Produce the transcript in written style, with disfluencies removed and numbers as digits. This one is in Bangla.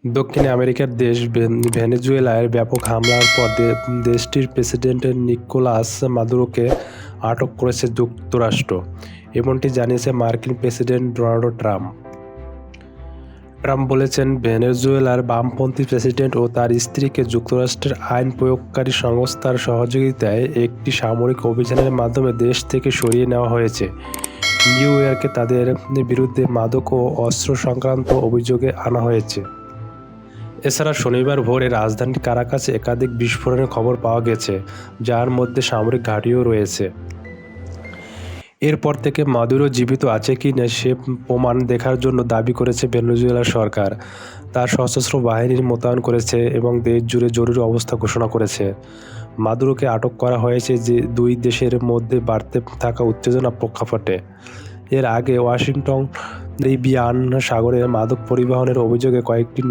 দক্ষিণ আমেরিকার দেশ ভেনেজুয়েলায় ব্যাপক হামলার পর দেশটির প্রেসিডেন্ট নিকোলাস মাদুরোকে আটক করেছে যুক্তরাষ্ট্র, এমনটি জানিয়েছে মার্কিন প্রেসিডেন্ট ডোনাল্ড ট্রাম্প। ট্রাম্প বলেছেন, ভেনেজুয়েলার বামপন্থী প্রেসিডেন্ট ও তার স্ত্রীকে যুক্তরাষ্ট্রের আইন প্রয়োগকারী সংস্থার সহযোগিতায় একটি সামরিক অভিযানের মাধ্যমে দেশ থেকে সরিয়ে নেওয়া হয়েছে। নিউ ইয়র্কে তাদের বিরুদ্ধে মাদক ও অস্ত্র সংক্রান্ত অভিযোগে আনা হয়েছে। এছাড়া শনিবার ভোরে রাজধানী কারাকাসে একাধিক বিস্ফোরণের খবর পাওয়া গেছে, যার মধ্যে সামরিক ঘাঁটিও রয়েছে। এরপর থেকে মাদুরো জীবিত আছে কি না সে প্রমাণ দেখার জন্য দাবি করেছে ভেনেজুয়েলা সরকার। তার সশস্ত্র বাহিনীর মোতায়েন করেছে এবং দেশ জুড়ে জরুরি অবস্থা ঘোষণা করেছে। মাদুরোকে আটক করা হয়েছে যে দুই দেশের মধ্যে বাড়তে থাকা উত্তেজনার প্রেক্ষাপটে। এর আগে ওয়াশিংটন ক্যারিবিয়ান সাগরে মাদক পরিবহনের অভিযোগে কয়েকটি